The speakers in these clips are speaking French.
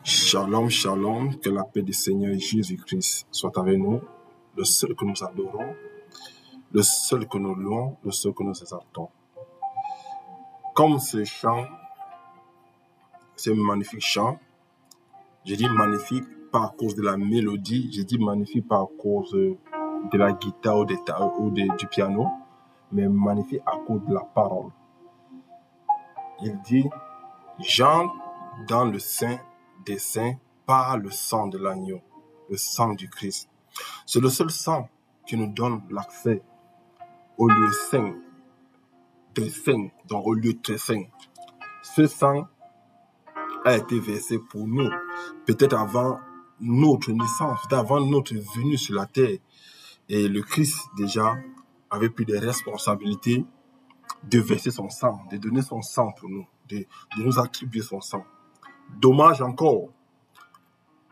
Shalom, shalom, que la paix du Seigneur Jésus-Christ soit avec nous, le seul que nous adorons, le seul que nous louons, le seul que nous exaltons. Comme ce chant, ce magnifique chant, je dis magnifique pas à cause de la mélodie, je dis magnifique pas à cause de la guitare ou du piano, mais magnifique à cause de la parole. Il dit, j'entre dans le sein des saints par le sang de l'agneau, le sang du Christ. C'est le seul sang qui nous donne l'accès au lieu saint des saints, donc au lieu très saint. Ce sang a été versé pour nous, peut-être avant notre naissance, avant notre venue sur la terre. Et le Christ déjà avait pris des responsabilités de verser son sang, de donner son sang pour nous, de nous attribuer son sang. Dommage encore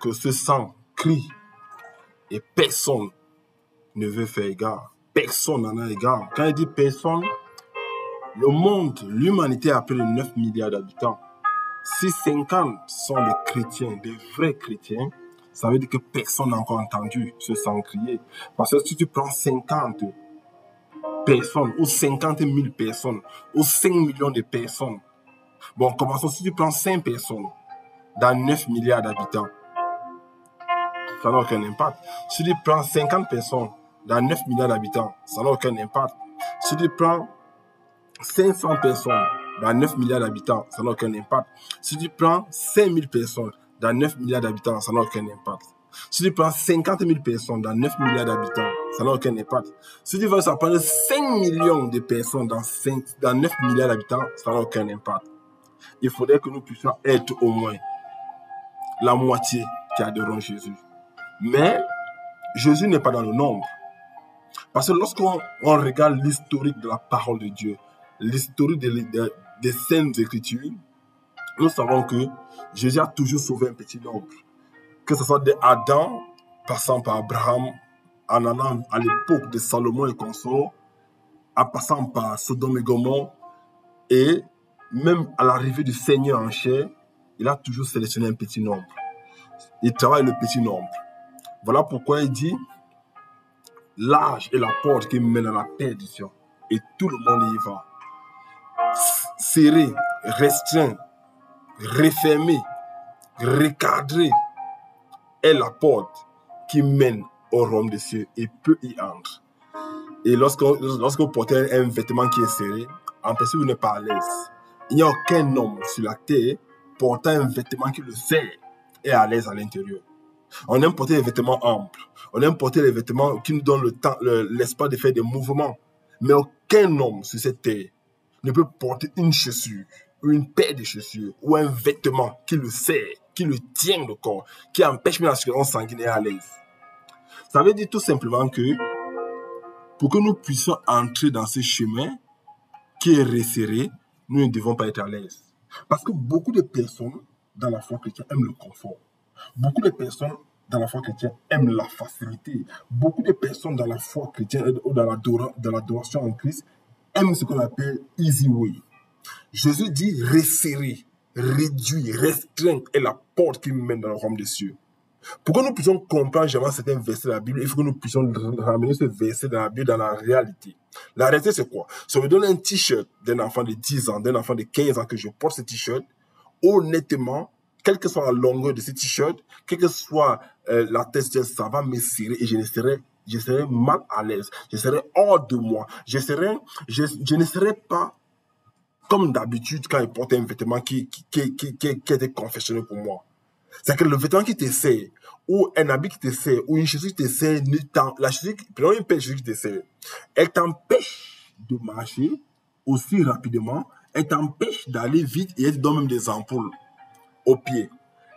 que ce sang crie et personne ne veut faire égard. Personne n'en a égard. Quand il dit personne, Le monde, l'humanité a près de 9 milliards d'habitants. Si 50 sont des chrétiens, des vrais chrétiens, ça veut dire que personne n'a encore entendu ce sang crier. Parce que si tu prends 50 personnes, ou 50 000 personnes, ou 5 millions de personnes, bon, commençons, si tu prends 5 personnes dans 9 milliards d'habitants, ça n'a aucun impact. Si tu prends 50 personnes dans 9 milliards d'habitants, ça n'a aucun impact. Si tu prends 500 personnes dans 9 milliards d'habitants, ça n'a aucun impact. Si tu prends 5000 personnes dans 9 milliards d'habitants, ça n'a aucun impact. Si tu prends 50 000 personnes dans 9 milliards d'habitants, ça n'a aucun impact. Si tu veux prendre 5 millions de personnes dans 9 milliards d'habitants, ça n'a aucun impact. Il faudrait que nous puissions être au moins la moitié qui adorent Jésus. Mais Jésus n'est pas dans le nombre. Parce que lorsqu'on regarde l'historique de la parole de Dieu, l'historique des Saintes Écritures, nous savons que Jésus a toujours sauvé un petit nombre. Que ce soit d'Adam, passant par Abraham, en allant à l'époque de Salomon et consorts, en passant par Sodome et Gomorrhe, et même à l'arrivée du Seigneur en chair, il a toujours sélectionné un petit nombre. Il travaille le petit nombre. Voilà pourquoi il dit, l'âge est la porte qui mène à la perdition, et tout le monde y va. Serré, restreint, refermé, recadré est la porte qui mène au royaume des cieux et peu y entre. Et lorsque vous portez un vêtement qui est serré, en principe, vous n'êtes pas à l'aise. Il n'y a aucun homme sur la terre portant un vêtement qui le serre et à l'aise à l'intérieur. On aime porter des vêtements amples. On aime porter des vêtements qui nous donnent l'espace de faire des mouvements. Mais aucun homme sur cette terre ne peut porter une chaussure, ou une paire de chaussures, ou un vêtement qui le serre, qui le tient le corps, qui empêche même la circulation sanguine à l'aise. Ça veut dire tout simplement que pour que nous puissions entrer dans ce chemin qui est resserré, nous ne devons pas être à l'aise. Parce que beaucoup de personnes dans la foi chrétienne aiment le confort. Beaucoup de personnes dans la foi chrétienne aiment la facilité. Beaucoup de personnes dans la foi chrétienne ou dans l'adoration en Christ aiment ce qu'on appelle easy way. Jésus dit resserrer, réduire, restreindre est la porte qui mène dans le royaume des cieux. Pour que nous puissions comprendre vraiment certains versets de la Bible, il faut que nous puissions ramener ce verset dans la Bible dans la réalité. La réalité, c'est quoi? Si on me donne un t-shirt d'un enfant de 10 ans, d'un enfant de 15 ans que je porte ce t-shirt, honnêtement, quelle que soit la longueur de ce t-shirt, quelle que soit la texture, ça va me serrer et je serai mal à l'aise. Je serai hors de moi. Je ne serai pas comme d'habitude quand il porte un vêtement qui était confectionné pour moi. C'est que le vêtement qui te sert, ou un habit qui te sert, ou une chaussure qui te sert, la chaussure, prenons une paire de chaussures qui te sert, elle t'empêche de marcher aussi rapidement, elle t'empêche d'aller vite et elle te donne même des ampoules aux pieds.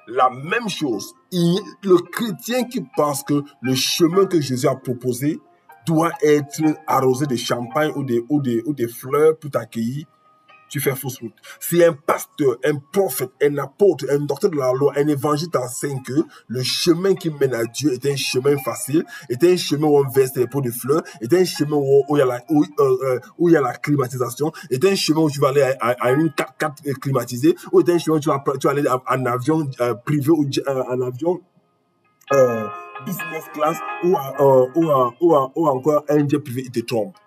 La même chose, le chrétien qui pense que le chemin que Jésus a proposé doit être arrosé de champagne ou des fleurs pour t'accueillir, tu fais fausse route. Si un pasteur, un prophète, un apôtre, un docteur de la loi, un évangile t'enseigne que le chemin qui mène à Dieu est un chemin facile, est un chemin où on verse des pots de fleurs, est un chemin où il y a la climatisation, est un chemin où tu vas aller à une 4x4 climatisée, ou est un chemin où tu vas aller en avion privé ou en avion business class ou encore un jet privé, il te trompe.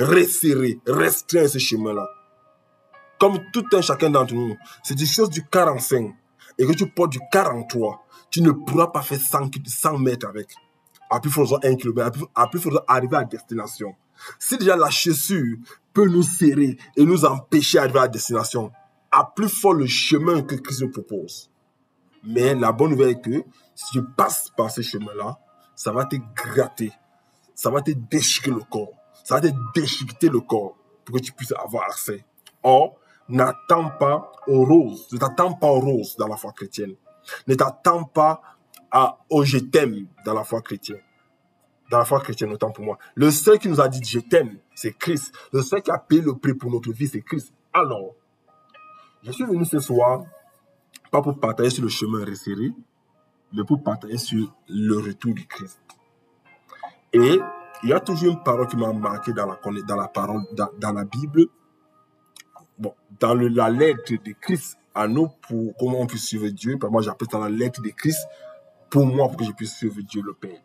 Resserrer, restreindre ce chemin-là. Comme tout un chacun d'entre nous, c'est des choses du 45 et que tu portes du 43, tu ne pourras pas faire 100 mètres avec. À plus forte 1 km, à plus forte arriver à destination. Si déjà la chaussure peut nous serrer et nous empêcher d'arriver à la destination, à plus fort le chemin que Christ nous propose. Mais la bonne nouvelle est que si tu passes par ce chemin-là, ça va te gratter, ça va te déchiqueter le corps, ça va te déchiqueter le corps pour que tu puisses avoir accès. Or, n'attends pas aux roses. Ne t'attends pas aux roses dans la foi chrétienne. Ne t'attends pas au je t'aime dans la foi chrétienne. Dans la foi chrétienne, autant pour moi. Le seul qui nous a dit je t'aime, c'est Christ. Le seul qui a payé le prix pour notre vie, c'est Christ. Alors, je suis venu ce soir, pas pour partager sur le chemin resserré, mais pour partager sur le retour du Christ. Et il y a toujours une parole qui m'a marqué dans la Bible. bon, dans la lettre de Christ à nous, pour comment on puisse suivre Dieu, moi j'appelle ça la lettre de Christ, pour moi, pour que je puisse suivre Dieu le Père.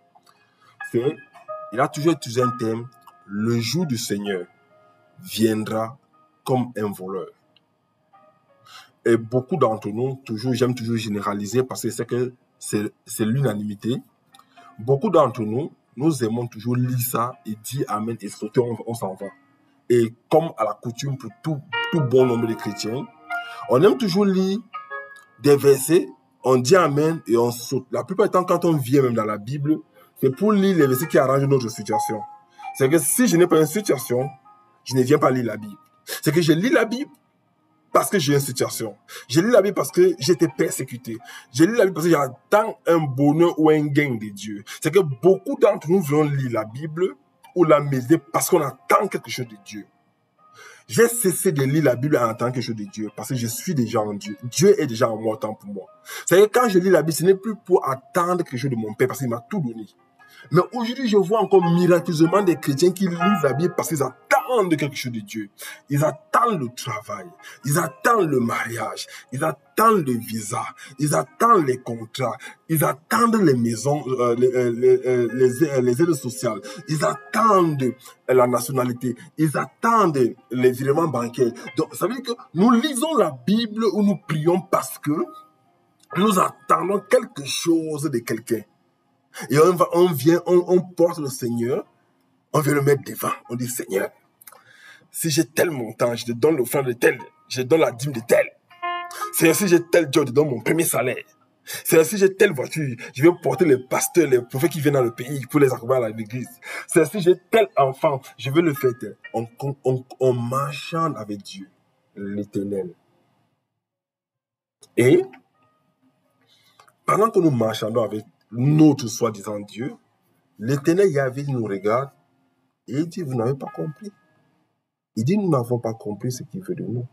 Il a toujours utilisé un thème, le jour du Seigneur viendra comme un voleur. Et beaucoup d'entre nous, j'aime toujours généraliser parce que c'est que c'est l'unanimité. Beaucoup d'entre nous, nous aimons toujours lire ça et dire Amen et sauter, on s'en va. Et comme à la coutume pour tout bon nombre de chrétiens, on aime toujours lire des versets, on dit Amen et on saute. La plupart du temps, quand on vient même dans la Bible, c'est pour lire les versets qui arrangent notre situation. C'est que si je n'ai pas une situation, je ne viens pas lire la Bible. C'est que je lis la Bible parce que j'ai une situation. Je lis la Bible parce que j'ai été persécuté. Je lis la Bible parce que j'attends un bonheur ou un gain de Dieu. C'est que beaucoup d'entre nous voulons lire la Bible ou la méditer parce qu'on attend quelque chose de Dieu. J'ai cessé de lire la Bible en attendant quelque chose de Dieu parce que je suis déjà en Dieu. Dieu est déjà en moi, tant pour moi. C'est-à-dire que quand je lis la Bible, ce n'est plus pour attendre quelque chose de mon Père parce qu'il m'a tout donné. Mais aujourd'hui, je vois encore miraculeusement des chrétiens qui lisent la Bible parce qu'ils attendent quelque chose de Dieu. Ils attendent le travail, ils attendent le mariage, ils attendent le visa, ils attendent les contrats, ils attendent les maisons, les aides sociales, ils attendent la nationalité, ils attendent les virements bancaires. Donc, ça veut dire que nous lisons la Bible ou nous prions parce que nous attendons quelque chose de quelqu'un. Et on porte le Seigneur, on vient le mettre devant. On dit, Seigneur, si j'ai tel montant, je te donne l'offrande de tel, je te donne la dîme de tel. Seigneur, si j'ai tel job, je te donne mon premier salaire. Seigneur, si j'ai telle voiture, je vais porter les pasteurs, les prophètes qui viennent dans le pays pour les accompagner à l'église. Seigneur, si j'ai tel enfant, je vais le faire tel. On marchande avec Dieu, l'Éternel. Et pendant que nous marchandons avec notre soi-disant Dieu, l'Éternel Yahvé nous regarde et il dit, vous n'avez pas compris. Il dit, nous n'avons pas compris ce qu'il veut de nous.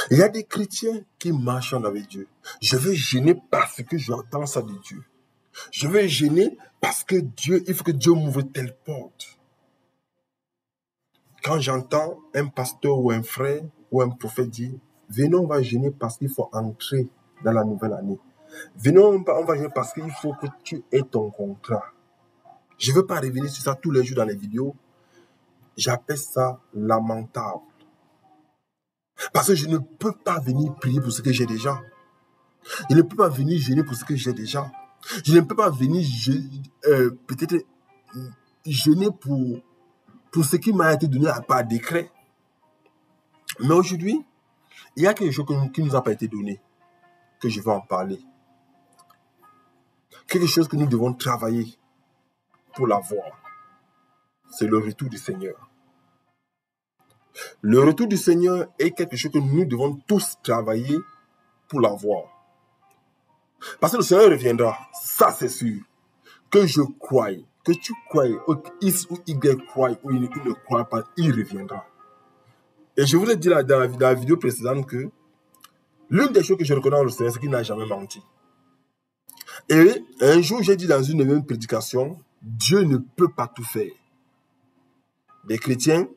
Il y a des chrétiens qui marchandent avec Dieu. Je veux gêner parce que j'entends ça de Dieu. Je veux gêner parce que il faut que Dieu m'ouvre telle porte. Quand j'entends un pasteur ou un frère ou un prophète dire, venez, on va gêner parce qu'il faut entrer dans la nouvelle année. Venez, on va gêner parce qu'il faut que tu aies ton contrat. Je ne veux pas revenir sur ça tous les jours dans les vidéos. J'appelle ça lamentable. Parce que je ne peux pas venir prier pour ce que j'ai déjà. Je ne peux pas venir gêner pour ce que j'ai déjà. Je ne peux pas venir peut-être gêner pour ce qui m'a été donné par décret. Mais aujourd'hui, il y a quelque chose qui ne nous a pas été donné, que je vais en parler. Quelque chose que nous devons travailler pour l'avoir. C'est le retour du Seigneur. Le retour du Seigneur est quelque chose que nous devons tous travailler pour l'avoir. Parce que le Seigneur reviendra, ça c'est sûr. Que je croie, que tu crois, X ou Y croit ou il ne croit pas, il reviendra. Et je voulais dire dans la vidéo précédente que l'une des choses que je reconnais dans le Seigneur, c'est qu'il n'a jamais menti. Et un jour, j'ai dit dans une même prédication, Dieu ne peut pas tout faire. Les chrétiens,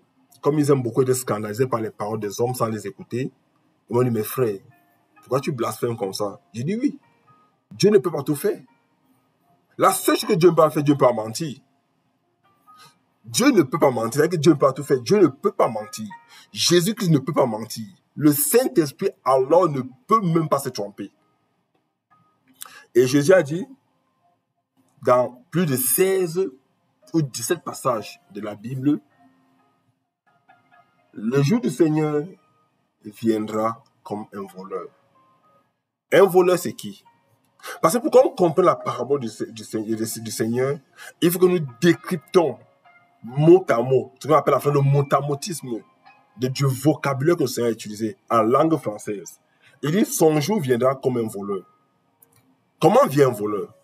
comme ils aiment beaucoup être scandalisés par les paroles des hommes sans les écouter, ils m'ont dit, mes frères, pourquoi tu blasphèmes comme ça? J'ai dit oui, Dieu ne peut pas tout faire. La seule chose que Dieu ne peut pas faire, Dieu peut pas mentir. Dieu ne peut pas mentir, c'est-à-dire que Dieu ne peut pas tout faire, Dieu ne peut pas mentir. Jésus-Christ ne peut pas mentir. Le Saint-Esprit, alors, ne peut même pas se tromper. Et Jésus a dit, dans plus de 16 ou 17 passages de la Bible, le jour du Seigneur viendra comme un voleur. Un voleur, c'est qui? Parce que pour qu'on comprenne la parabole du Seigneur, il faut que nous décryptons mot à mot, ce qu'on appelle le motamotisme du vocabulaire que le Seigneur a utilisé en langue française. Il dit, son jour viendra comme un voleur. Comment vient un voleur?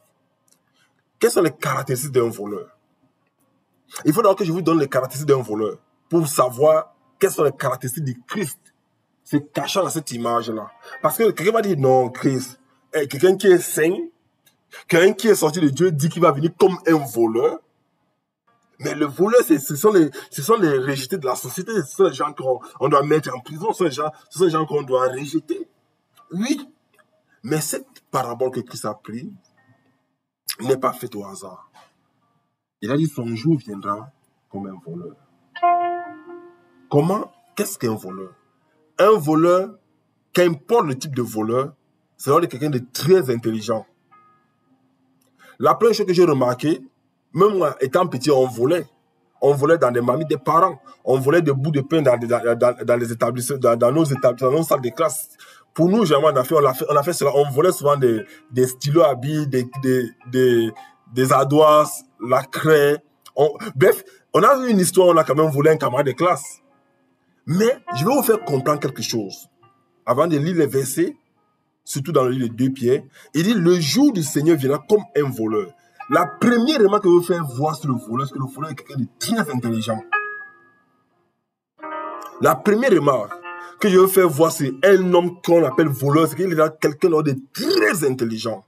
Quelles sont les caractéristiques d'un voleur? Il faut d'abord que je vous donne les caractéristiques d'un voleur pour savoir quelles sont les caractéristiques du Christ. C'est cachant dans cette image-là. Parce que quelqu'un va dire, non, Christ, quelqu'un qui est saint, quelqu'un qui est sorti de Dieu dit qu'il va venir comme un voleur. Mais le voleur, ce sont les rejetés de la société. Ce sont les gens qu'on doit mettre en prison. Ce sont les gens qu'on doit rejeter. Oui, mais cette parabole que Christ a prise n'est pas faite au hasard. Il a dit son jour viendra comme un voleur. Qu'est-ce qu'un voleur? Un voleur, qu'importe le type de voleur, c'est quelqu'un de très intelligent. La première chose que j'ai remarqué, même moi, étant petit, on volait. On volait dans des mamies des parents. On volait des bouts de pain dans les établissements, dans nos établissements, dans nos salles de classe. Pour nous, jamais on a fait cela. On volait souvent des stylos à billes, des ardoises, la craie. Bref, on a eu une histoire, on a quand même volé un camarade de classe. Mais je vais vous faire comprendre quelque chose. Avant de lire les versets, surtout dans le livre de 2 Pierre, il dit, le jour du Seigneur viendra comme un voleur. La première remarque que je veux faire voir sur le voleur, c'est que le voleur est quelqu'un de très intelligent. La première remarque que je veux faire voir sur un homme qu'on appelle voleur, c'est qu'il est quelqu'un de très intelligent.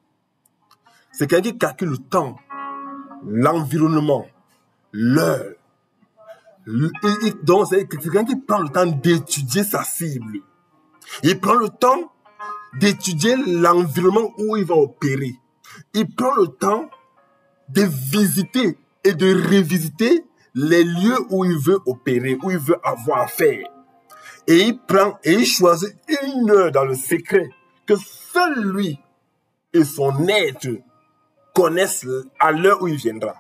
C'est quelqu'un qui calcule le temps, l'environnement, l'heure. Donc, c'est quelqu'un qui prend le temps d'étudier sa cible. Il prend le temps d'étudier l'environnement où il va opérer. Il prend le temps de visiter et de revisiter les lieux où il veut opérer, où il veut avoir affaire. Et il choisit une heure dans le secret que seul lui et son être connaissent à l'heure où il viendra.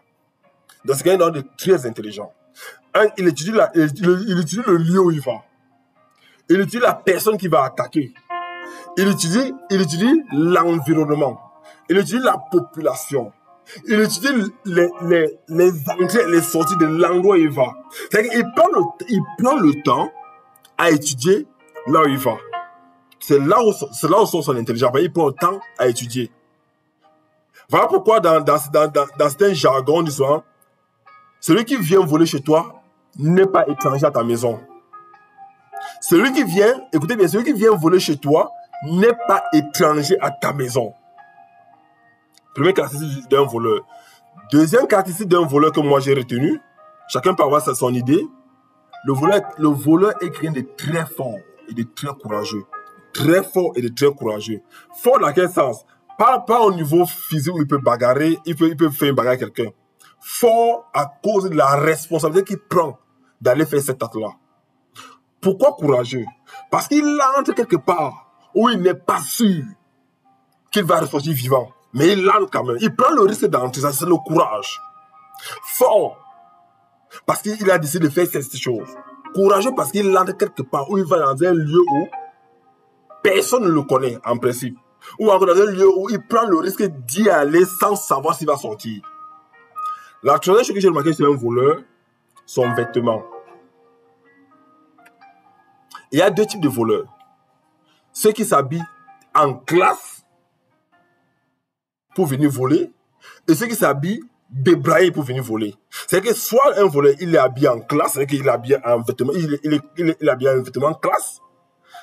Donc c'est quelqu'un de très intelligent. Il étudie le lieu où il va. Il étudie la personne qui va attaquer. Il étudie l'environnement. Il étudie la population. Il étudie les entrées et les sorties de l'endroit où il va. C'est-à-dire qu'il prend le temps à étudier là où il va. C'est là où sort son intelligence. Il prend le temps à étudier. Voilà pourquoi dans certains jargons du soir, celui qui vient voler chez toi n'est pas étranger à ta maison. Celui qui vient voler chez toi n'est pas étranger à ta maison. Première caractéristique d'un voleur. Deuxième caractéristique d'un voleur que moi j'ai retenu, chacun peut avoir son idée. Le voleur est quelqu'un de très fort et de très courageux. Très fort et de très courageux. Fort dans quel sens? Pas au niveau physique où il peut bagarrer, il peut faire une bagarre à quelqu'un. Fort à cause de la responsabilité qu'il prend d'aller faire cet acte-là. Pourquoi courageux? Parce qu'il entre quelque part où il n'est pas sûr qu'il va ressortir vivant. Mais il entre quand même. Il prend le risque d'entrer. Ça, c'est le courage. Fort. Parce qu'il a décidé de faire cette chose. Courageux parce qu'il entre quelque part où il va dans un lieu où personne ne le connaît en principe. Ou encore dans un lieu où il prend le risque d'y aller sans savoir s'il va sortir. La troisième chose que j'ai remarqué sur un voleur, son vêtement. Il y a deux types de voleurs. Ceux qui s'habillent en classe pour venir voler et ceux qui s'habillent débraillés pour venir voler. C'est que soit un voleur, il est habillé en classe, c'est qu'il est habillé en vêtement, il est habillé en vêtement classe,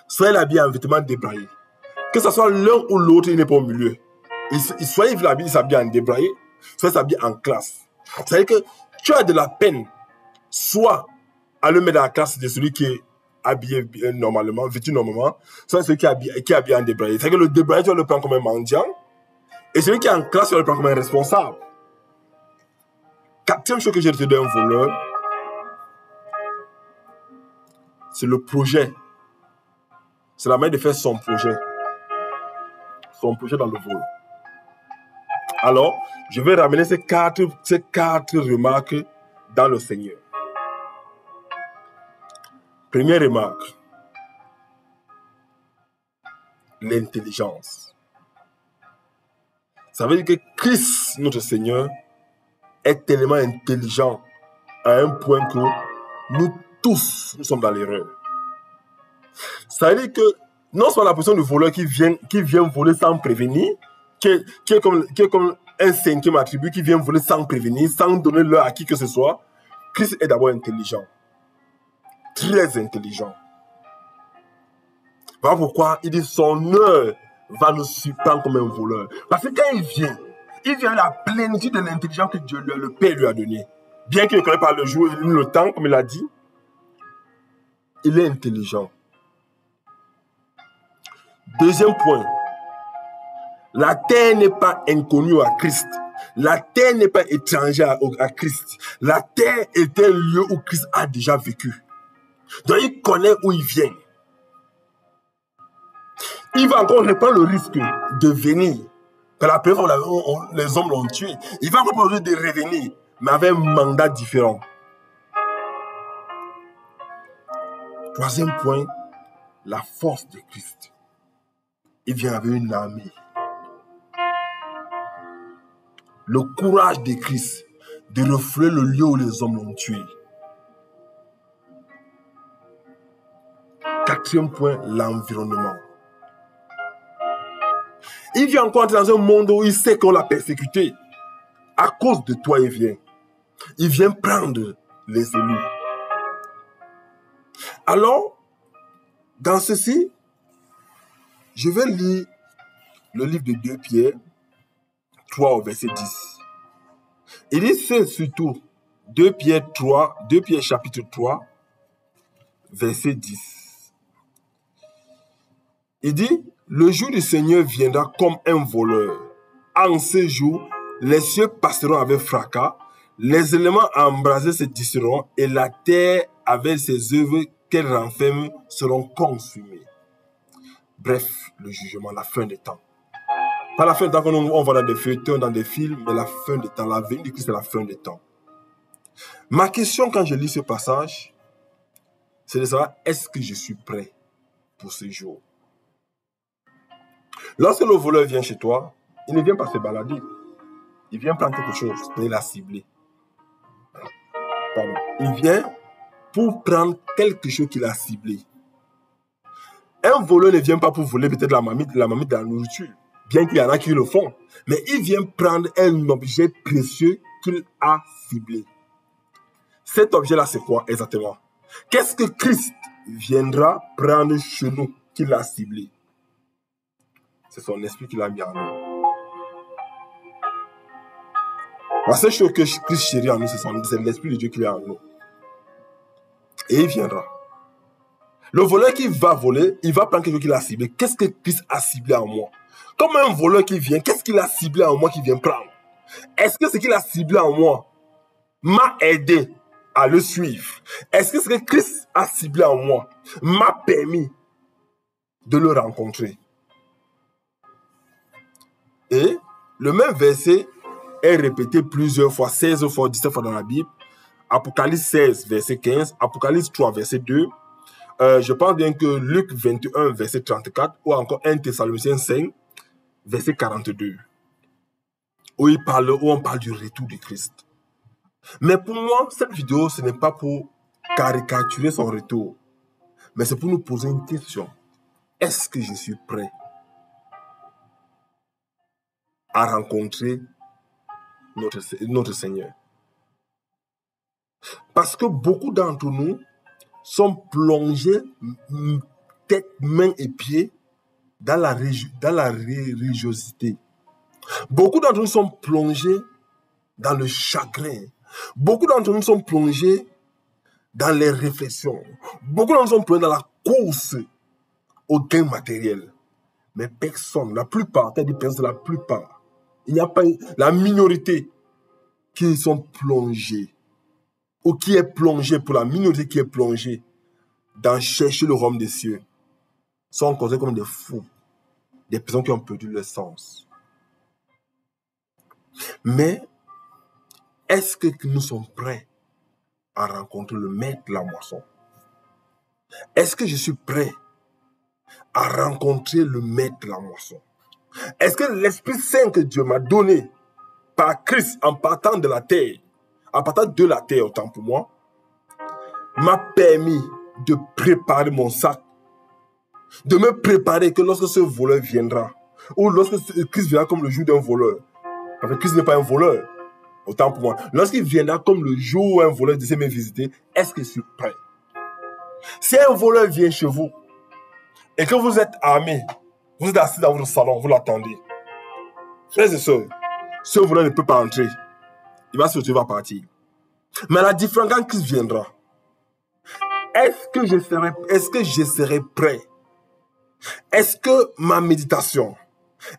soit il est habillé en vêtement débraillé. Que ce soit l'un ou l'autre, il n'est pas au milieu. Soit il s'habille en débraillé, soit il s'habille en classe. C'est-à-dire que tu as de la peine, soit à le mettre dans la classe de celui qui est habillé normalement, vêtu normalement, soit celui qui est habillé en débraillé. C'est-à-dire que le débraillé, tu vas le prendre comme un mendiant, et celui qui est en classe, tu vas le prendre comme un responsable. Quatrième chose que j'ai retenu d'un voleur, c'est le projet. C'est la manière de faire son projet. Son projet dans le vol. Alors, je vais ramener ces quatre remarques dans le Seigneur. Première remarque. L'intelligence. Ça veut dire que Christ, notre Seigneur, est tellement intelligent à un point que nous tous, nous sommes dans l'erreur. Ça veut dire que non seulement la personne du voleur qui vient voler sans prévenir, qui est comme un cinquième attribut, qui vient voler sans prévenir, sans donner l'heure à qui que ce soit, Christ est d'abord intelligent. Très intelligent. Voilà pourquoi il dit son heure va nous surprendre comme un voleur. Parce que quand il vient avec la plénitude de l'intelligence que Dieu, le Père lui a donnée. Bien qu'il ne connaisse pas le jour et le temps, comme il a dit, il est intelligent. Deuxième point, la terre n'est pas inconnue à Christ. La terre n'est pas étrangère à Christ. La terre est un lieu où Christ a déjà vécu. Donc il connaît où il vient. Il va encore prendre le risque de venir. Que la première fois, les hommes l'ont tué. Il va encore prendre le risque de revenir, mais avec un mandat différent. Troisième point, la force de Christ. Il vient avec une armée. Le courage de Christ de refouler le lieu où les hommes l'ont tué. Quatrième point, l'environnement. Il vient encore dans un monde où il sait qu'on l'a persécuté. À cause de toi, il vient. Il vient prendre les élus. Alors, dans ceci, je vais lire le livre de 2 Pierre 3 au verset 10. Il dit c'est surtout 2 Pierre chapitre 3, verset 10. Il dit, le jour du Seigneur viendra comme un voleur. En ce jour, les cieux passeront avec fracas, les éléments embrasés se dissoudront et la terre avec ses œuvres qu'elle renferme seront consumées. Bref, le jugement, la fin des temps. Pas la fin des temps qu'on voit dans des feuilletons, dans des films, mais la fin des temps. La venue de Christ, c'est la fin des temps. Ma question quand je lis ce passage, c'est de savoir, est-ce que je suis prêt pour ce jour? Lorsque le voleur vient chez toi, il ne vient pas se balader. Il vient prendre quelque chose pour la cibler. Pardon. Il vient pour prendre quelque chose qu'il a ciblé. Un voleur ne vient pas pour voler peut-être la marmite de la nourriture, bien qu'il y en a qui le font. Mais il vient prendre un objet précieux qu'il a ciblé. Cet objet-là, c'est quoi exactement? Qu'est-ce que Christ viendra prendre chez nous qu'il a ciblé? C'est son esprit qu'il a mis en nous. La seule chose que Christ chérit en nous, c'est l'esprit de Dieu qu'il a en nous. Et il viendra. Le voleur qui va voler, il va prendre quelque chose qu'il a ciblé. Qu'est-ce que Christ a ciblé en moi? Comme un voleur qui vient, qu'est-ce qu'il a ciblé en moi qui vient prendre? Est-ce que ce qu'il a ciblé en moi m'a aidé à le suivre? Est-ce que ce que Christ a ciblé en moi m'a permis de le rencontrer? Et le même verset est répété plusieurs fois, 16 fois, 17 fois dans la Bible. Apocalypse 16, verset 15, Apocalypse 3, verset 2. Je pense bien que Luc 21, verset 34, ou encore 1 Thessaloniciens 5, verset 42, où on parle du retour de Christ. Mais pour moi, cette vidéo, ce n'est pas pour caricaturer son retour, mais c'est pour nous poser une question. Est-ce que je suis prêt à rencontrer notre Seigneur? Parce que beaucoup d'entre nous sont plongés tête, main et pied dans la religiosité. Beaucoup d'entre nous sont plongés dans le chagrin. Beaucoup d'entre nous sont plongés dans les réflexions. Beaucoup d'entre nous sont plongés dans la course au gain matériel. Mais personne, la plupart, la plupart, il n'y a pas la minorité qui sont plongés, ou qui est plongée, pour la minorité qui est plongée dans chercher le royaume des cieux, sont considérés comme des fous, des personnes qui ont perdu leur sens. Mais est-ce que nous sommes prêts à rencontrer le maître de la moisson? Est-ce que je suis prêt à rencontrer le maître de la moisson? Est-ce que l'Esprit Saint que Dieu m'a donné par Christ en partant de la terre, autant pour moi, m'a permis de préparer mon sac, de me préparer que lorsque ce voleur viendra, ou lorsque Christ viendra comme le jour d'un voleur, parce que Christ n'est pas un voleur, autant pour moi, lorsqu'il viendra comme le jour où un voleur décide de me visiter, est-ce que je suis prêt? Si un voleur vient chez vous, et que vous êtes armé, vous êtes assis dans votre salon, vous l'attendez, frères et sœurs, ce voleur ne peut pas entrer, il va se retrouver à partir. Mais la différence, quand Christ viendra, est-ce que je serai prêt? Est-ce que ma méditation,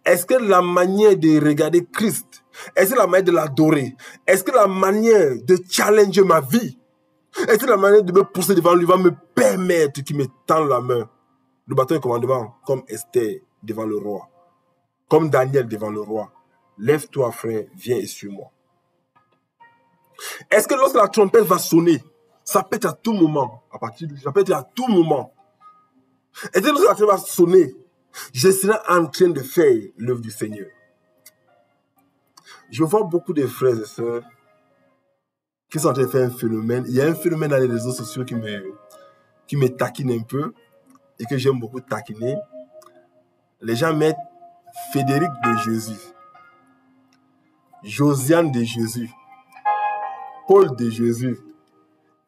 est-ce que la manière de regarder Christ, est-ce que la manière de l'adorer, est-ce que la manière de challenger ma vie, est-ce que la manière de me pousser devant lui va me permettre qu'il me tende la main, le bâton de commandement, comme Esther devant le roi, comme Daniel devant le roi. Lève-toi, frère, viens et suis-moi. Est-ce que lorsque la trompette va sonner, ça peut être à tout moment, à partir de ça peut être à tout moment. Est-ce que lorsque la trompette va sonner, je serai en train de faire l'œuvre du Seigneur? Je vois beaucoup de frères et sœurs qui sont en train de faire un phénomène. Il y a un phénomène dans les réseaux sociaux qui me taquine un peu et que j'aime beaucoup taquiner. Les gens mettent Frédéric de Jésus, Josiane de Jésus, Paul de Jésus,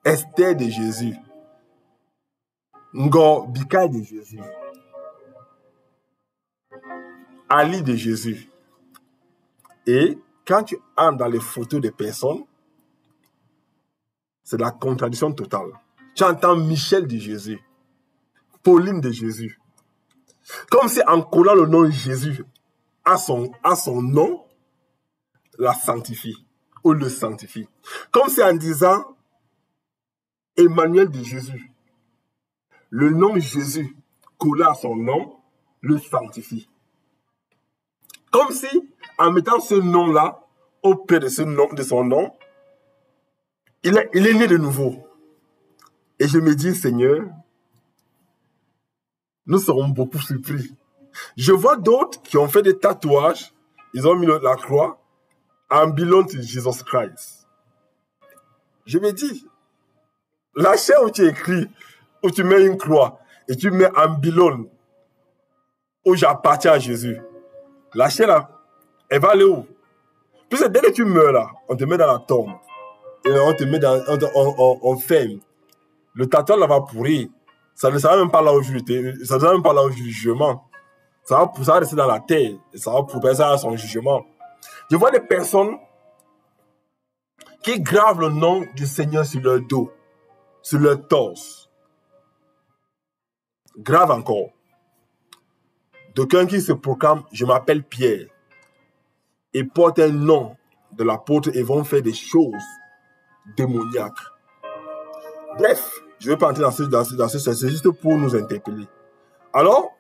Esther de Jésus, Ngor Bika de Jésus, Ali de Jésus. Et quand tu entres dans les photos des personnes, c'est la contradiction totale. Tu entends Michel de Jésus, Pauline de Jésus. Comme si en collant le nom de Jésus à son nom, la sanctifie ou le sanctifie. Comme si en disant Emmanuel de Jésus, le nom Jésus collé à son nom, le sanctifie. Comme si en mettant ce nom-là auprès de son nom, il est né de nouveau. Et je me dis, Seigneur, nous serons beaucoup surpris. Je vois d'autres qui ont fait des tatouages, ils ont mis la croix, and belong to Jesus Christ. Je me dis, la chair où tu écris, où tu mets une croix, et tu mets un belong, où j'appartiens à Jésus, la chair là, elle va aller où? Puisque dès que tu meurs là, on te met dans la tombe, et on te met dans, on ferme. Le tatouage là va pourrir. Ça ne sera même pas là au jugement. Ça va rester dans la terre, et ça va progresser à son jugement. Je vois des personnes qui gravent le nom du Seigneur sur leur dos, sur leur torse. Grave encore. D'aucuns qui se proclament, je m'appelle Pierre, et portent un nom de l'apôtre et vont faire des choses démoniaques. Bref, je ne vais pas entrer dans ce sens, c'est juste pour nous interpeller. Alors,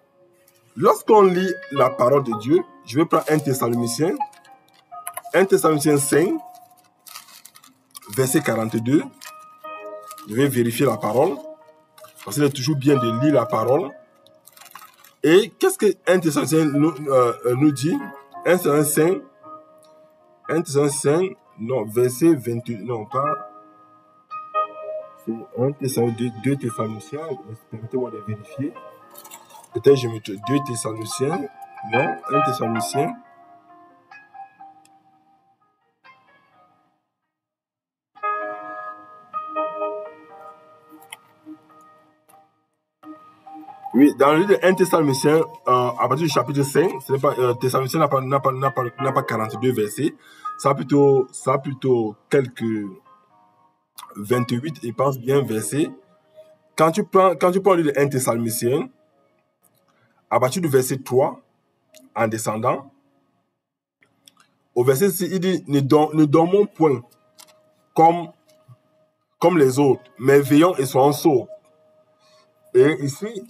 lorsqu'on lit la parole de Dieu, je vais prendre 1 Thessaloniciens 5, verset 42. Je vais vérifier la parole, parce qu'il est toujours bien de lire la parole. Et qu'est-ce que 1 Thessaloniciens nous dit? 1 Thessaloniciens, non, verset 28, non, pas... C'est 1 Thessaloniciens, 2 Thessaloniciens, permettez-moi de vérifier. Peut-être je me trompe, 2 Thessaloniciens, non, 1 Thessaloniciens. Oui, dans le livre de 1 Thessaloniciens, à partir du chapitre 5, ce n'est pas, Thessaloniciens n'a pas 42 versets, ça a plutôt quelques 28, et pense bien versets. Quand tu prends le livre de 1 Thessaloniciens, à partir du verset 3, en descendant, au verset 6, il dit, ne dormons point comme les autres, mais veillons et soyons sobres. Et ici,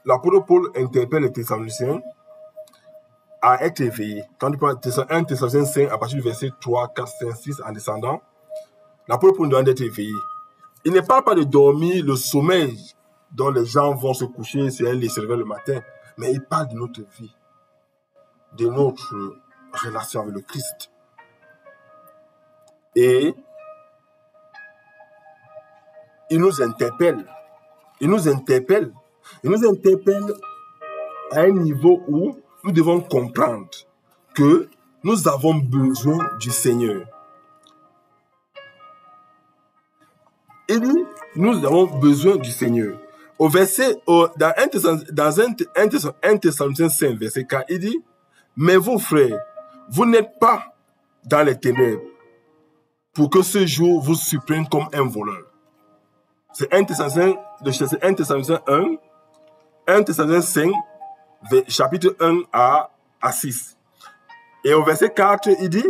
l'apôtre Paul interpelle les Thessaloniciens à être éveillés. Quand tu prends 1 Thessaloniciens 5, à partir du verset 3, 4, 5, 6, en descendant, l'apôtre Paul nous demande d'être éveillés. Il ne parle pas de dormir le sommeil dont les gens vont se coucher sur un lit se lever le matin, mais il parle de notre vie, de notre relation avec le Christ. Et il nous interpelle. Il nous interpelle à un niveau où nous devons comprendre que nous avons besoin du Seigneur. Il dit, nous avons besoin du Seigneur. Au verset, dans 1 Thessaloniciens 5, verset 4, il dit, mais vous, frères, vous n'êtes pas dans les ténèbres pour que ce jour vous surprenne comme un voleur. C'est 1 Thessaloniciens 1, 1 Thessaloniciens 5, chapitre 1 à 6. Et au verset 4, il dit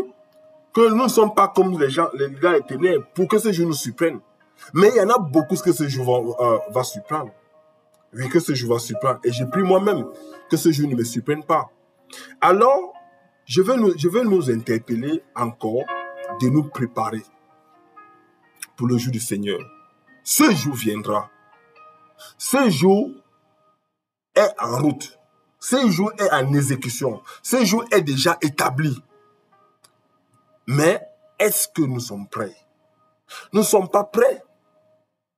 que nous ne sommes pas comme les gars des ténèbres pour que ce jour nous surprenne. Mais il y en a beaucoup que ce jour va surprendre. Oui, que ce jour va surprendre. Et je prie moi-même que ce jour ne me surprenne pas. Alors, je veux nous interpeller encore de nous préparer pour le jour du Seigneur. Ce jour viendra. Ce jour est en route. Ce jour est en exécution. Ce jour est déjà établi. Mais est-ce que nous sommes prêts? Nous ne sommes pas prêts.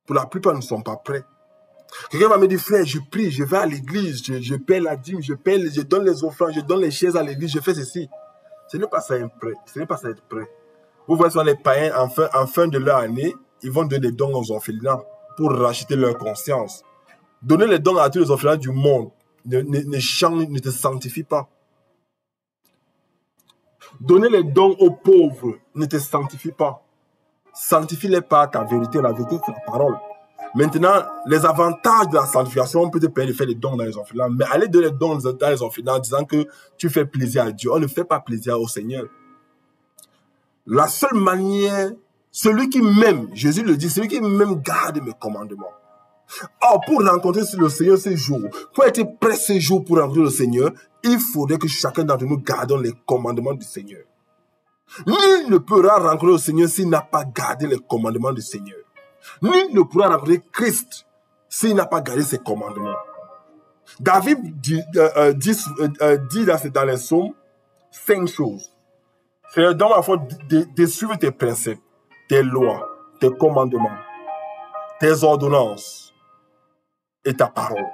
Pour la plupart, nous ne sommes pas prêts. Quelqu'un va me dire, frère, je prie, je vais à l'église, je paie la dîme, je donne les offrandes, je donne les chaises à l'église, je fais ceci. Ce n'est pas ça être prêt. Ce n'est pas ça être prêt. Vous voyez souvent les païens, en fin de leur année, ils vont donner des dons aux orphelins pour racheter leur conscience. Donner les dons à tous les orphelins du monde ne te sanctifie pas. Donner les dons aux pauvres ne te sanctifie pas. Sanctifie-les par ta vérité. La vérité, c'est la parole. Maintenant, les avantages de la sanctification, on peut te permettre de faire des dons dans les orphelins, mais aller donner des dons dans les orphelins en disant que tu fais plaisir à Dieu, on ne fait pas plaisir au Seigneur. La seule manière, celui qui m'aime, Jésus le dit, celui qui m'aime garde mes commandements. Or, pour rencontrer le Seigneur ce jour, pour être prêt ce jour pour rencontrer le Seigneur, il faudrait que chacun d'entre nous gardons les commandements du Seigneur. Nul ne pourra rencontrer le Seigneur s'il n'a pas gardé les commandements du Seigneur. Nul ne pourra rencontrer Christ s'il n'a pas gardé ses commandements. David dit dans les psaumes 5 choses. C'est dans ma foi de suivre tes principes, tes lois, tes commandements, tes ordonnances et ta parole.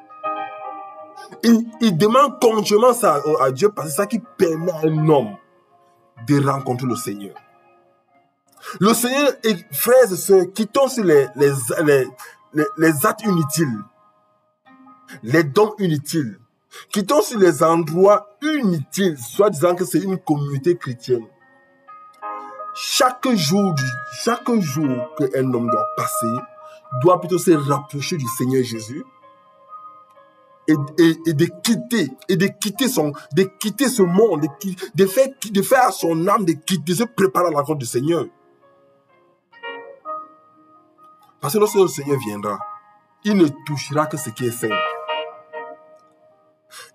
Il demande continuellement ça à Dieu parce que c'est ça qui permet à un homme de rencontrer le Seigneur. Le Seigneur, frères et sœurs, quittons sur les actes inutiles, les dons inutiles, quittons sur les endroits inutiles, soit disant que c'est une communauté chrétienne. Chaque jour qu'un homme doit passer, doit plutôt se rapprocher du Seigneur Jésus et de quitter ce monde, de faire à son âme, de se préparer à la rencontre du Seigneur. Parce que lorsque le Seigneur viendra, il ne touchera que ce qui est saint.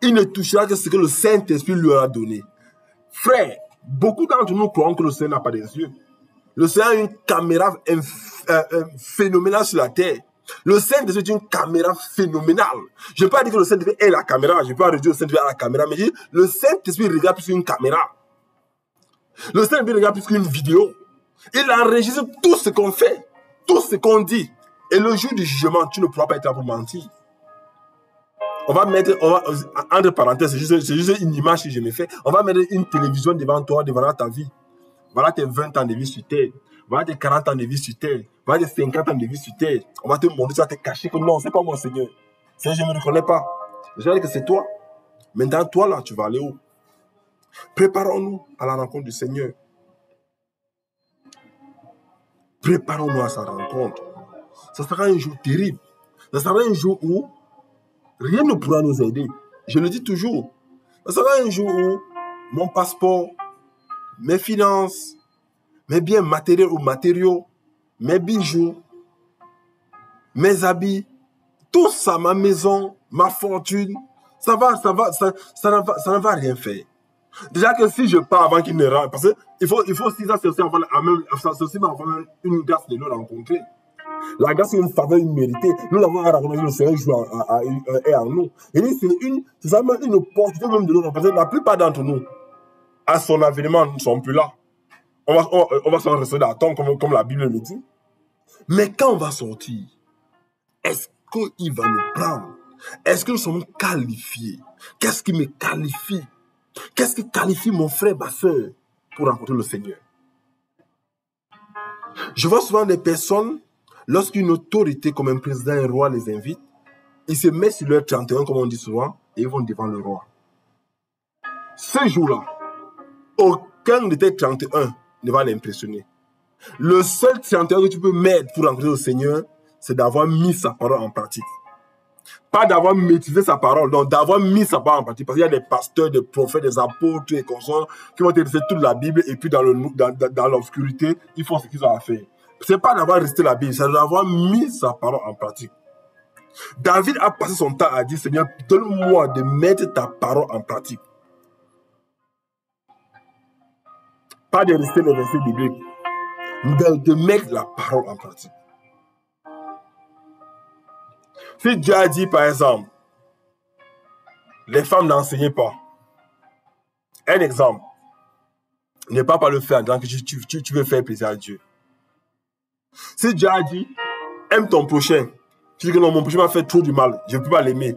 Il ne touchera que ce que le Saint-Esprit lui aura donné. Frère, beaucoup d'entre nous croient que le Seigneur n'a pas des yeux. Le Seigneur a une caméra phénoménale sur la terre. Le Saint-Esprit est une caméra phénoménale. Je ne peux pas dire que le Saint-Esprit est la caméra. Je ne peux pas réduire le Saint-Esprit à la caméra. Mais dire, le Saint-Esprit regarde plus qu'une caméra. Le Saint-Esprit regarde plus qu'une vidéo. Il enregistre tout ce qu'on fait. Tout ce qu'on dit. Et le jour du jugement, tu ne pourras pas être là pour mentir. On va mettre, entre parenthèses, c'est juste une image que je me fais. On va mettre une télévision devant toi, devant ta vie. Voilà tes 20 ans de vie sur terre. Voilà tes 40 ans de vie sur terre. Voilà tes 50 ans de vie sur terre. On va te montrer, tu vas te cacher que non, c'est pas moi, Seigneur. Seigneur, je ne me reconnais pas. Je vais dire que c'est toi. Maintenant, toi là, tu vas aller où? Préparons-nous à la rencontre du Seigneur. Préparons-nous à sa rencontre. Ça sera un jour terrible. Ça sera un jour où rien ne pourra nous aider. Je le dis toujours. Ça sera un jour où mon passeport, mes finances, mes biens matériels ou matériaux, mes bijoux, mes habits, tout ça, ma maison, ma fortune, ça ne va rien faire. Déjà que si je pars avant qu'il ne rentre, parce qu'il faut 6 ans, c'est aussi avoir une grâce de nous rencontrer. La grâce est une faveur imméritée. Nous l'avons rencontré, le Seigneur est en nous. Et c'est seulement une opportunité même de nous rencontrer. La plupart d'entre nous, à son avènement, nous ne sommes plus là. On va s'en rester d'attendre, comme la Bible le dit. Mais quand on va sortir, est-ce qu'il va nous prendre? Est-ce que nous sommes qualifiés? Qu'est-ce qui me qualifie? Qu'est-ce qui qualifie mon frère, ma soeur, pour rencontrer le Seigneur? Je vois souvent des personnes, lorsqu'une autorité comme un président, un roi les invite, ils se mettent sur leur 31, comme on dit souvent, et ils vont devant le roi. Ce jour-là, aucun de tes 31 ne va l'impressionner. Le seul chanteur que tu peux mettre pour rencontrer le Seigneur, c'est d'avoir mis sa parole en pratique. Pas d'avoir maîtrisé sa parole, donc d'avoir mis sa parole en pratique. Parce qu'il y a des pasteurs, des prophètes, des apôtres et consorts qui vont te laisser toute la Bible et puis dans l'obscurité, ils font ce qu'ils ont à faire. C'est pas d'avoir resté la Bible, c'est d'avoir mis sa parole en pratique. David a passé son temps à dire, Seigneur, donne-moi de mettre ta parole en pratique. Pas de rester les versets bibliques, de mettre la parole en pratique. Si Dieu a dit, par exemple, les femmes n'enseignaient pas. Un exemple, ne pas le faire en disant que tu veux faire plaisir à Dieu. Si Dieu a dit, aime ton prochain, tu dis que non, mon prochain m'a fait trop du mal, je ne peux pas l'aimer.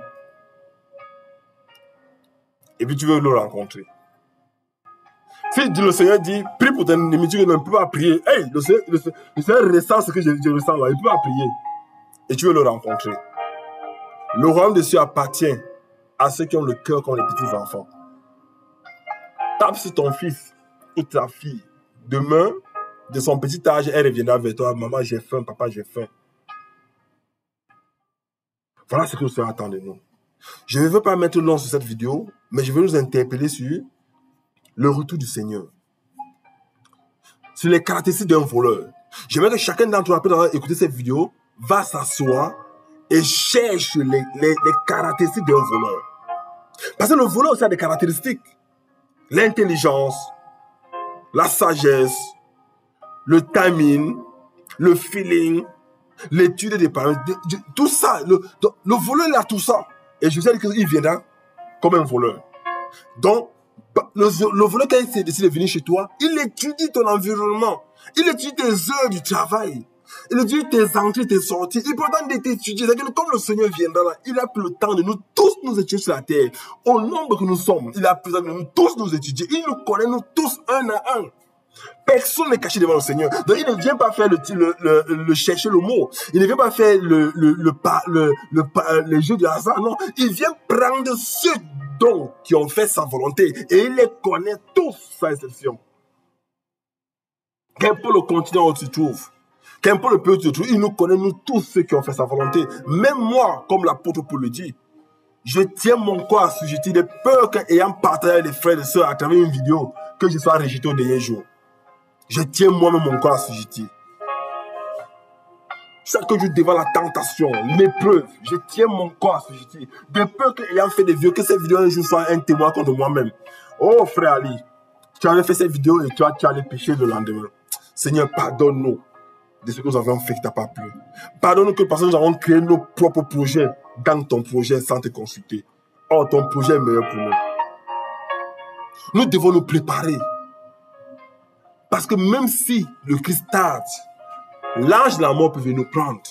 Et puis tu veux le rencontrer. Si le Seigneur dit, prie pour ton ennemi, tu dis que non, je ne peux pas prier. Hey, le Seigneur ressent ce que je ressens là, il ne peut pas prier. Et tu veux le rencontrer. Le royaume de Dieu appartient à ceux qui ont le cœur comme les petits enfants. Tape sur ton fils ou ta fille. Demain, de son petit âge, elle reviendra vers toi. Maman, j'ai faim, papa, j'ai faim. Voilà ce que le Seigneur attend de nous. Je ne veux pas mettre long sur cette vidéo, mais je veux nous interpeller sur le retour du Seigneur. Sur les caractéristiques d'un voleur. J'aimerais que chacun d'entre nous, après écouter cette vidéo, va s'asseoir et cherche les caractéristiques d'un voleur. Parce que le voleur aussi a des caractéristiques. L'intelligence, la sagesse, le timing, le feeling, l'étude des parents, tout ça. Le voleur, il a tout ça. Et je sais qu'il viendra comme un voleur. Donc, le voleur, quand il décide de venir chez toi, il étudie ton environnement. Il étudie tes heures du travail. Il étudie tes entrées, tes sorties. Il prend le temps de t'étudier. C'est-à-dire que comme le Seigneur viendra là, il a pris le temps de nous tous nous étudier sur la terre. Au nombre que nous sommes, il a pris le temps de nous tous nous étudier. Il nous connaît, nous tous, un à un. Personne n'est caché devant le Seigneur. Donc il ne vient pas faire le chercher le mot. Il ne vient pas faire le jeu du hasard. Non, il vient prendre ceux dont qui ont fait sa volonté et il les connaît tous sans exception. Qu'importe le continent où tu te trouves, qu'importe le pays où tu te trouves, il nous connaît nous tous ceux qui ont fait sa volonté. Même moi, comme l'apôtre Paul le dit, je tiens mon corps assujetti de peur qu'ayant partagé avec les frères et sœurs à travers une vidéo, que je sois rejeté au dernier jour. Je tiens moi-même mon corps assujetti. Chaque jour devant la tentation, l'épreuve, je tiens mon corps assujetti. De peur qu'ayant fait des vidéos, que cette vidéo un jour soit un témoin contre moi-même. Oh frère Ali, tu avais fait cette vidéo et tu allais pécher le lendemain. Seigneur, pardonne-nous de ce que nous avons fait qui t'a pas plu. Pardonne-nous que parce que nous avons créé nos propres projets dans ton projet sans te consulter. Oh, ton projet est meilleur pour nous. Nous devons nous préparer. Parce que même si le Christ tarde, l'ange de la mort peut venir nous prendre.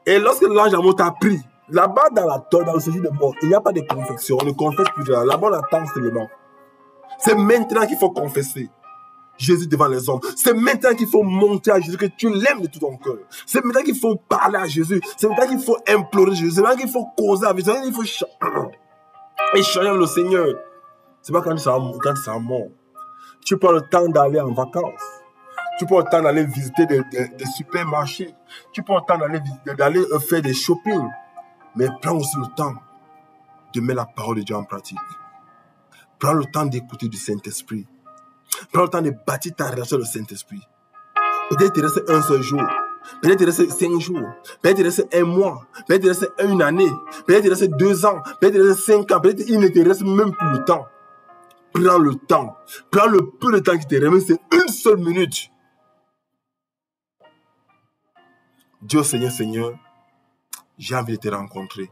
Et lorsque l'ange de la mort t'a pris, là-bas dans le séjour de mort, il n'y a pas de confession. On ne confesse plus de là. Là-bas, on attend seulement. C'est maintenant qu'il faut confesser Jésus devant les hommes. C'est maintenant qu'il faut monter à Jésus que tu l'aimes de tout ton cœur. C'est maintenant qu'il faut parler à Jésus. C'est maintenant qu'il faut implorer Jésus. C'est maintenant qu'il faut causer avec Jésus. Il faut échanger avec le Seigneur. C'est pas quand tu seras mort. Tu prends le temps d'aller en vacances. Tu prends le temps d'aller visiter des supermarchés. Tu prends le temps d'aller faire des shopping. Mais prends aussi le temps de mettre la parole de Dieu en pratique. Prends le temps d'écouter du Saint-Esprit. Prends le temps de bâtir ta relation avec le Saint-Esprit. Peut-être te reste un seul jour. Peut-être te reste 5 jours. Peut-être te reste 1 mois. Peut-être te reste 1 année. Peut-être te reste 2 ans. Peut-être te reste 5 ans. Peut-être il ne te reste même plus le temps. Prends le temps. Prends le peu de temps qui te reste. C'est une seule minute. Dieu Seigneur, Seigneur, j'ai envie de te rencontrer.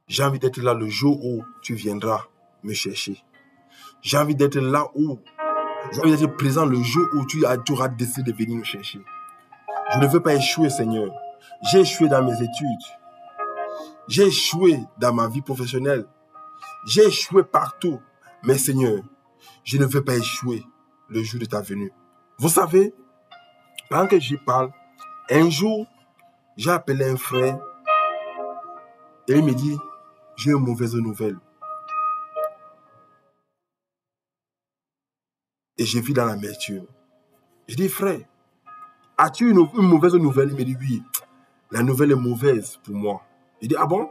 J'ai envie d'être là le jour où tu viendras me chercher. J'ai envie d'être là où, j'ai envie d'être présent le jour où tu auras décidé de venir me chercher. Je ne veux pas échouer, Seigneur. J'ai échoué dans mes études. J'ai échoué dans ma vie professionnelle. J'ai échoué partout. Mais Seigneur, je ne veux pas échouer le jour de ta venue. Vous savez, pendant que j'y parle, un jour, j'ai appelé un frère et il me dit, j'ai une mauvaise nouvelle. Et je vis dans l'amertume. Je dis, frère, as-tu une mauvaise nouvelle? Il me dit, oui, la nouvelle est mauvaise pour moi. Je dis, ah bon?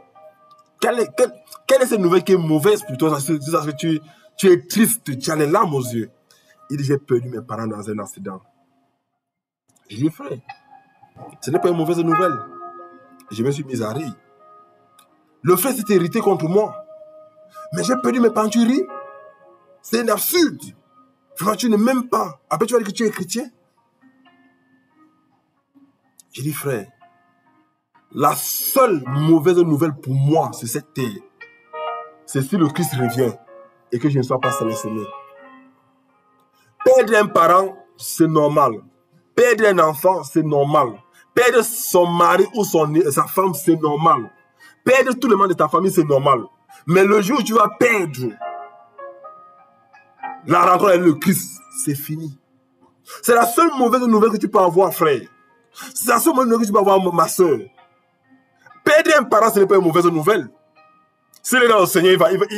Quelle est cette nouvelle qui est mauvaise pour toi? Tu es triste, tu as les larmes aux yeux. Il dit, j'ai perdu mes parents dans un accident. Je dis, frère, ce n'est pas une mauvaise nouvelle. Je me suis mis à rire. Le frère s'est irrité contre moi. Mais j'ai perdu mes parents, tu ris? C'est absurde. Vraiment, tu ne m'aimes pas. Après, tu vas dire que tu es chrétien. J'ai dit, frère, la seule mauvaise nouvelle pour moi sur cette terre, c'est si le Christ revient et que je ne sois pas sélectionné. Perdre un parent, c'est normal. Perdre un enfant, c'est normal. Perdre son mari ou sa femme, c'est normal. Perdre tout le monde de ta famille, c'est normal. Mais le jour où tu vas perdre la rencontre avec le Christ, c'est fini. C'est la seule mauvaise nouvelle que tu peux avoir, frère. C'est la seule mauvaise nouvelle que tu peux avoir, ma soeur. Perdre un parent, ce n'est pas une mauvaise nouvelle. S'il est dans le Seigneur,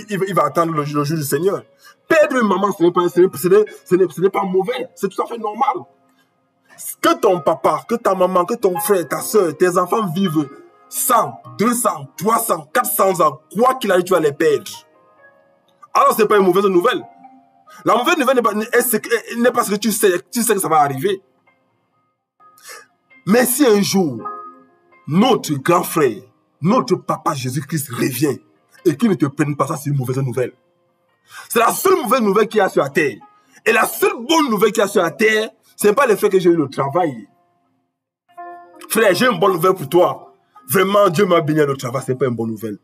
il va attendre le jour du Seigneur. Perdre une maman, ce n'est pas mauvais. C'est tout à fait normal. Que ton papa, que ta maman, que ton frère, ta soeur, tes enfants vivent 100, 200, 300, 400 ans, quoi qu'il arrive, tu vas les perdre. Alors, ce n'est pas une mauvaise nouvelle. La mauvaise nouvelle n'est pas ce que tu sais que ça va arriver. Mais si un jour, notre grand frère, notre papa Jésus-Christ revient et qu'il ne te prenne pas, ça, c'est une mauvaise nouvelle. C'est la seule mauvaise nouvelle qu'il y a sur la terre. Et la seule bonne nouvelle qu'il y a sur la terre, ce n'est pas le fait que j'ai eu le travail. Frère, j'ai une bonne nouvelle pour toi. Vraiment, Dieu m'a béni le travail, ce n'est pas une bonne nouvelle.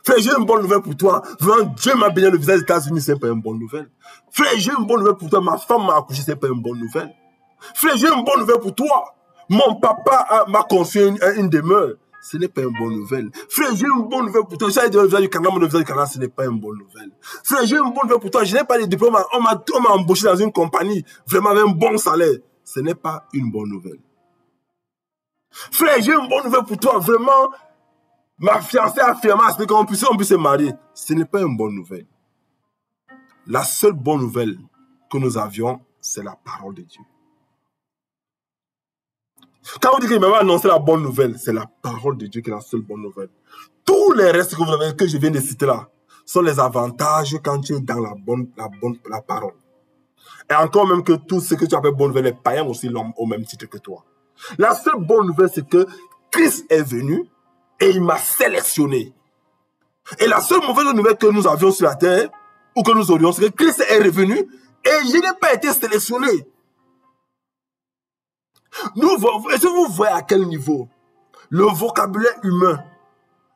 Frère, j'ai une bonne nouvelle pour toi. Vraiment, Dieu m'a béni le visa des États-Unis, ce n'est pas une bonne nouvelle. Frère, j'ai une bonne nouvelle pour toi. Ma femme m'a accouché, ce n'est pas une bonne nouvelle. Frère, j'ai une bonne nouvelle pour toi. Mon papa m'a confié une demeure. Ce n'est pas une bonne nouvelle. Frère, j'ai une bonne nouvelle pour toi. J'ai le visa du Canada, le visa du Canada, ce n'est pas une bonne nouvelle. Frère, j'ai une bonne nouvelle pour toi. Je n'ai pas de diplôme. On m'a embauché dans une compagnie, vraiment avec un bon salaire. Ce n'est pas une bonne nouvelle. Frère, j'ai une bonne nouvelle pour toi. Vraiment, ma fiancée a affirmé à ce qu'on puisse se marier. Ce n'est pas une bonne nouvelle. La seule bonne nouvelle que nous avions, c'est la parole de Dieu. Quand vous dites qu'il m'a annoncé la bonne nouvelle, c'est la parole de Dieu qui est la seule bonne nouvelle. Tous les restes que vous avez, que je viens de citer là, sont les avantages quand tu es dans la parole. Et encore même que tout ce que tu appelles bonne nouvelle, les païens aussi l'ont au même titre que toi. La seule bonne nouvelle, c'est que Christ est venu et il m'a sélectionné. Et la seule mauvaise nouvelle que nous avions sur la terre, ou que nous aurions, c'est que Christ est revenu et je n'ai pas été sélectionné. Est-ce que vous voyez à quel niveau le vocabulaire humain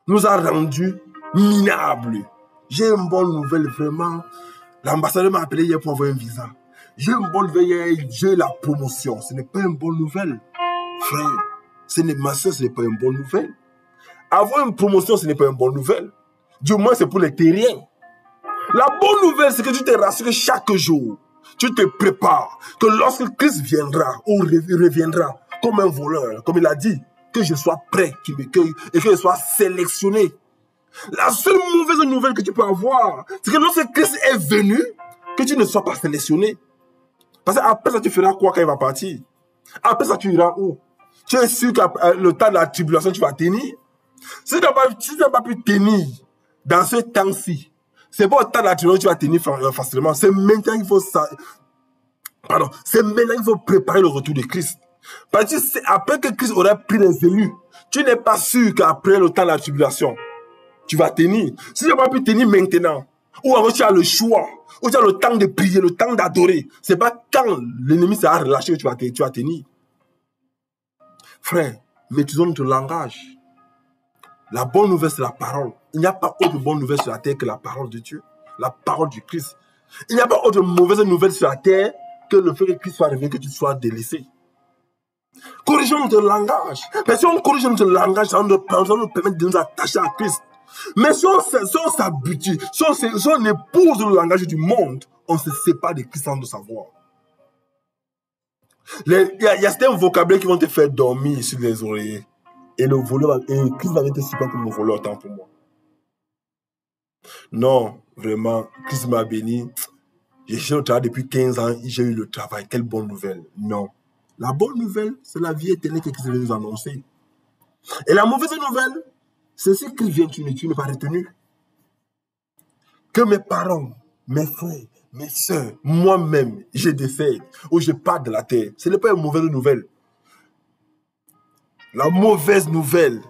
nous a rendus minables? J'ai une bonne nouvelle, vraiment. L'ambassadeur m'a appelé hier pour avoir un visa. J'ai une bonne nouvelle hier, j'ai la promotion. Ce n'est pas une bonne nouvelle. Frère, ma soeur, ce n'est pas une bonne nouvelle. Avoir une promotion, ce n'est pas une bonne nouvelle. Du moins, c'est pour les terriens. La bonne nouvelle, c'est que tu te rassures chaque jour. Tu te prépares que lorsque Christ viendra ou reviendra comme un voleur, comme il a dit, que je sois prêt, qu'il me cueille et que je sois sélectionné. La seule mauvaise nouvelle que tu peux avoir, c'est que lorsque Christ est venu, que tu ne sois pas sélectionné. Parce qu'après ça, tu feras quoi quand il va partir? Après ça, tu iras où? Tu es sûr que le temps de la tribulation, tu vas tenir? Si tu n'as pas pu tenir dans ce temps-ci, c'est pas au temps de la tribulation que tu vas tenir facilement. C'est maintenant qu'il faut c'est maintenant qu'il faut préparer le retour de Christ. Parce que après que Christ aurait pris les élus, tu n'es pas sûr qu'après le temps de la tribulation, tu vas tenir. Si tu n'as pas pu tenir maintenant, ou alors tu as le choix, ou tu as le temps de prier, le temps d'adorer, c'est pas quand l'ennemi sera relâché que tu vas tenir. Frère, maîtrisons notre langage. La bonne nouvelle, c'est la parole. Il n'y a pas autre bonne nouvelle sur la terre que la parole de Dieu, la parole du Christ. Il n'y a pas autre mauvaise nouvelle sur la terre que le fait que Christ soit revenu, que tu sois délaissé. Corrigeons notre langage. Mais si on corrige notre langage, ça nous permet de nous attacher à Christ. Mais si on s'habitue, si on épouse le langage du monde, on se sépare de Christ sans le savoir. Il y a certains vocabulaires qui vont te faire dormir sur les oreillers. Et Christ va te supporter comme le voleur, autant pour moi. Non, vraiment, Christ m'a béni. J'ai cherché le travail depuis 15 ans, j'ai eu le travail. Quelle bonne nouvelle. Non. La bonne nouvelle, c'est la vie éternelle que Christ veut nous annoncer. Et la mauvaise nouvelle, c'est si Christ vient, tu n'es pas retenu. Que mes parents, mes frères, mes soeurs, moi-même, je décède ou je pars de la terre. Ce n'est pas une mauvaise nouvelle. La mauvaise nouvelle,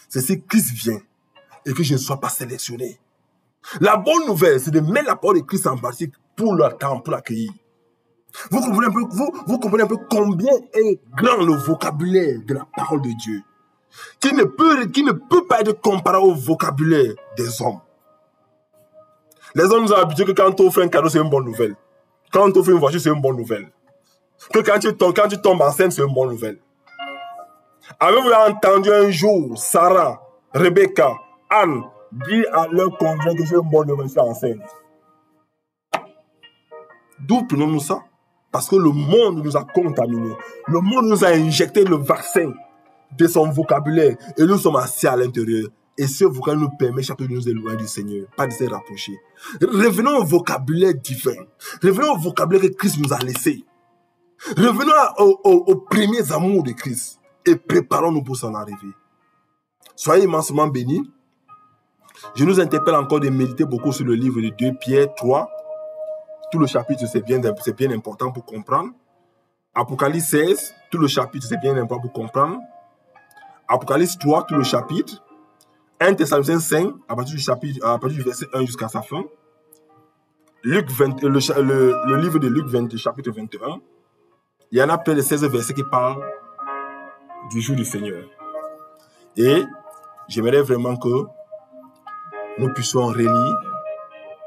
c'est si Christ vient et que je ne sois pas sélectionné. La bonne nouvelle, c'est de mettre la parole de Christ en pratique pour l'attendre, pour l'accueillir. Vous comprenez un peu combien est grand le vocabulaire de la parole de Dieu, qui ne peut pas être comparé au vocabulaire des hommes. Les hommes nous ont habitués que quand on fait un cadeau, c'est une bonne nouvelle. Quand on fait une voiture, c'est une bonne nouvelle. Que quand tu tombes enceinte, c'est une bonne nouvelle. Avez-vous entendu un jour Sarah, Rebecca, Anne dire à leur conjoint que c'est une bonne nouvelle, c'est enceinte? D'où prenons-nous ça? Parce que le monde nous a contaminés. Le monde nous a injecté le vaccin de son vocabulaire et nous sommes assis à l'intérieur. Et ce vocabulaire nous permet chacun de nous éloigner du Seigneur, pas de se rapprocher. Revenons au vocabulaire divin. Revenons au vocabulaire que Christ nous a laissé. Revenons aux premiers amours de Christ et préparons-nous pour son arrivée. Soyez immensément bénis. Je nous interpelle encore de méditer beaucoup sur le livre de 2 Pierre 3. Tout le chapitre, c'est bien important pour comprendre. Apocalypse 16, tout le chapitre, c'est bien important pour comprendre. Apocalypse 3, tout le chapitre. 1 Thessaloniciens 5, à partir du verset 1 jusqu'à sa fin. Luc 20, le livre de Luc 20, chapitre 21. Il y en a près de 16 versets qui parlent du jour du Seigneur. Et j'aimerais vraiment que nous puissions relire,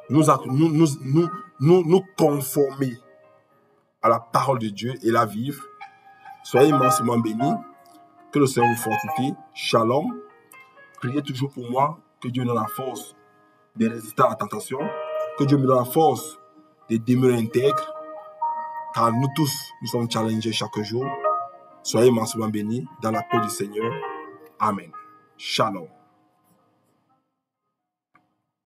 nous conformer à la parole de Dieu et la vivre. Soyez immensément bénis. Que le Seigneur vous fortifie. Shalom. Priez toujours pour moi. Que Dieu me donne la force de résister à la tentation. Que Dieu me donne la force de demeurer intègre. Car nous tous, nous sommes challengés chaque jour. Soyez immensément bénis dans la paix du Seigneur. Amen. Shalom.